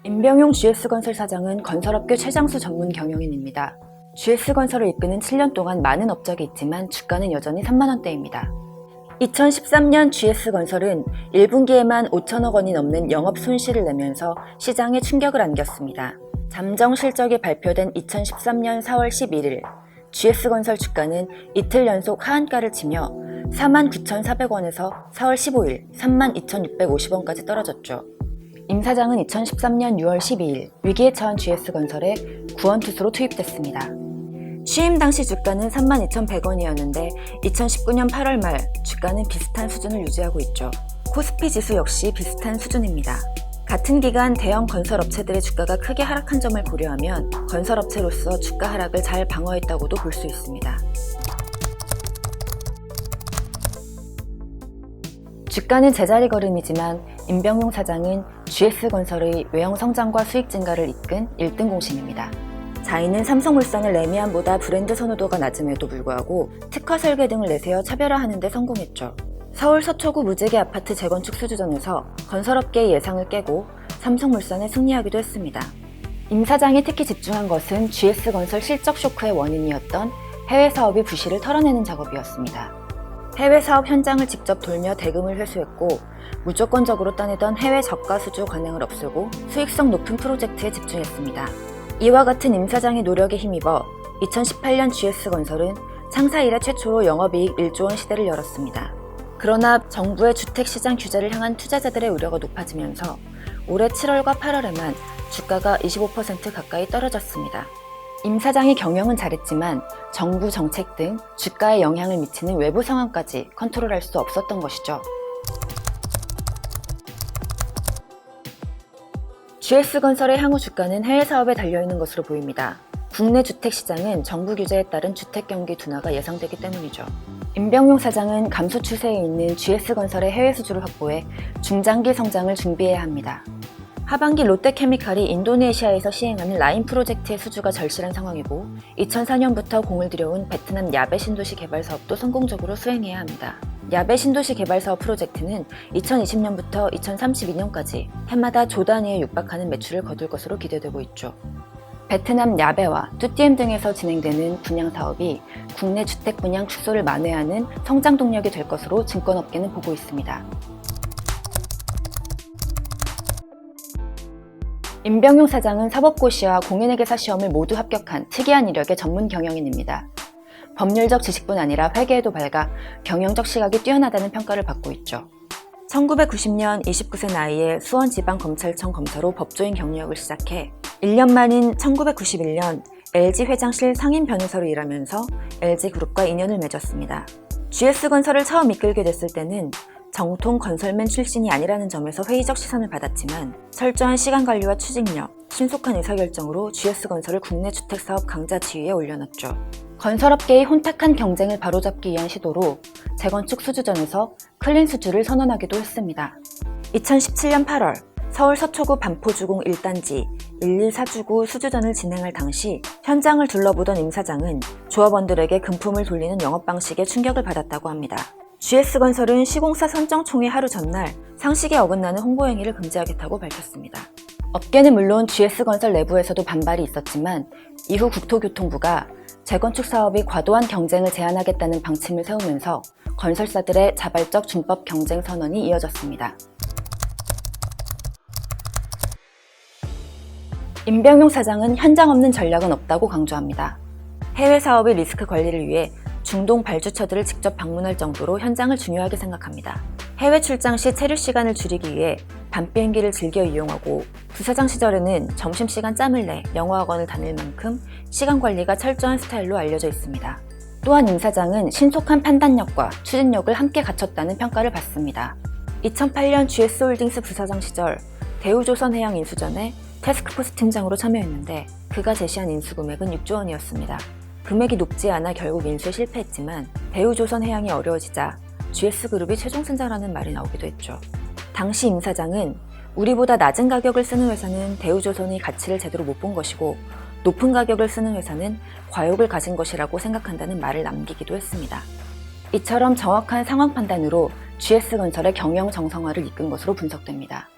임병용 GS건설 사장은 건설업계 최장수 전문 경영인입니다. GS건설을 이끄는 7년 동안 많은 업적이 있지만 주가는 여전히 3만원대입니다. 2013년 GS건설은 1분기에만 5천억 원이 넘는 영업 손실을 내면서 시장에 충격을 안겼습니다. 잠정 실적이 발표된 2013년 4월 11일 GS건설 주가는 이틀 연속 하한가를 치며 49,400원에서 4월 15일 32,650원까지 떨어졌죠. 임 사장은 2013년 6월 12일 위기에 처한 GS건설에 구원투수로 투입됐습니다. 취임 당시 주가는 32,100원이었는데 2019년 8월 말 주가는 비슷한 수준을 유지하고 있죠. 코스피 지수 역시 비슷한 수준입니다. 같은 기간 대형 건설업체들의 주가가 크게 하락한 점을 고려하면 건설업체로서 주가 하락을 잘 방어했다고도 볼 수 있습니다. 주가는 제자리 걸음이지만 임병용 사장은 GS건설의 외형 성장과 수익 증가를 이끈 1등 공신입니다. 자인은 삼성물산의 레미안보다 브랜드 선호도가 낮음에도 불구하고 특화 설계 등을 내세워 차별화하는 데 성공했죠. 서울 서초구 무지개 아파트 재건축 수주전에서 건설업계의 예상을 깨고 삼성물산에 승리하기도 했습니다. 임 사장이 특히 집중한 것은 GS건설 실적 쇼크의 원인이었던 해외 사업의 부실을 털어내는 작업이었습니다. 해외 사업 현장을 직접 돌며 대금을 회수했고 무조건적으로 따내던 해외 저가 수주 관행을 없애고 수익성 높은 프로젝트에 집중했습니다. 이와 같은 임 사장의 노력에 힘입어 2018년 GS건설은 창사 이래 최초로 영업이익 1조 원 시대를 열었습니다. 그러나 정부의 주택시장 규제를 향한 투자자들의 우려가 높아지면서 올해 7월과 8월에만 주가가 25% 가까이 떨어졌습니다. 임 사장이 경영은 잘했지만 정부 정책 등 주가에 영향을 미치는 외부 상황까지 컨트롤할 수 없었던 것이죠. GS건설의 향후 주가는 해외 사업에 달려있는 것으로 보입니다. 국내 주택시장은 정부 규제에 따른 주택경기 둔화가 예상되기 때문이죠. 임병용 사장은 감소 추세에 있는 GS건설의 해외 수주를 확보해 중장기 성장을 준비해야 합니다. 하반기 롯데케미칼이 인도네시아에서 시행하는 라인 프로젝트의 수주가 절실한 상황이고 2004년부터 공을 들여온 베트남 야베 신도시 개발 사업도 성공적으로 수행해야 합니다. 야베 신도시 개발 사업 프로젝트는 2020년부터 2032년까지 해마다 조 단위에 육박하는 매출을 거둘 것으로 기대되고 있죠. 베트남 야베와 뚜띠엠 등에서 진행되는 분양 사업이 국내 주택 분양 축소를 만회하는 성장 동력이 될 것으로 증권업계는 보고 있습니다. 임병용 사장은 사법고시와 공인회계사 시험을 모두 합격한 특이한 이력의 전문 경영인입니다. 법률적 지식뿐 아니라 회계에도 밝아 경영적 시각이 뛰어나다는 평가를 받고 있죠. 1990년 29세 나이에 수원지방검찰청 검사로 법조인 경력을 시작해 1년 만인 1991년 LG 회장실 상임 변호사로 일하면서 LG그룹과 인연을 맺었습니다. GS건설을 처음 이끌게 됐을 때는 정통 건설맨 출신이 아니라는 점에서 회의적 시선을 받았지만 철저한 시간관리와 추진력, 신속한 의사결정으로 GS건설을 국내 주택사업 강자 지위에 올려놨죠. 건설업계의 혼탁한 경쟁을 바로잡기 위한 시도로 재건축 수주전에서 클린 수주를 선언하기도 했습니다. 2017년 8월 서울 서초구 반포주공 1단지 114주구 수주전을 진행할 당시 현장을 둘러보던 임 사장은 조합원들에게 금품을 돌리는 영업 방식에 충격을 받았다고 합니다. GS건설은 시공사 선정총회 하루 전날 상식에 어긋나는 홍보 행위를 금지하겠다고 밝혔습니다. 업계는 물론 GS건설 내부에서도 반발이 있었지만 이후 국토교통부가 재건축 사업이 과도한 경쟁을 제한하겠다는 방침을 세우면서 건설사들의 자발적 준법 경쟁 선언이 이어졌습니다. 임병용 사장은 현장 없는 전략은 없다고 강조합니다. 해외 사업의 리스크 관리를 위해 중동 발주처들을 직접 방문할 정도로 현장을 중요하게 생각합니다. 해외 출장 시 체류 시간을 줄이기 위해 밤 비행기를 즐겨 이용하고 부사장 시절에는 점심시간 짬을 내 영어학원을 다닐 만큼 시간 관리가 철저한 스타일로 알려져 있습니다. 또한 임 사장은 신속한 판단력과 추진력을 함께 갖췄다는 평가를 받습니다. 2008년 GS홀딩스 부사장 시절 대우조선해양 인수전에 태스크포스 팀장으로 참여했는데 그가 제시한 인수금액은 6조 원이었습니다. 금액이 높지 않아 결국 인수에 실패했지만 대우조선해양이 어려워지자 GS그룹이 최종 승자라는 말이 나오기도 했죠. 당시 임 사장은 우리보다 낮은 가격을 쓰는 회사는 대우조선이 가치를 제대로 못 본 것이고 높은 가격을 쓰는 회사는 과욕을 가진 것이라고 생각한다는 말을 남기기도 했습니다. 이처럼 정확한 상황 판단으로 GS건설의 경영 정상화를 이끈 것으로 분석됩니다.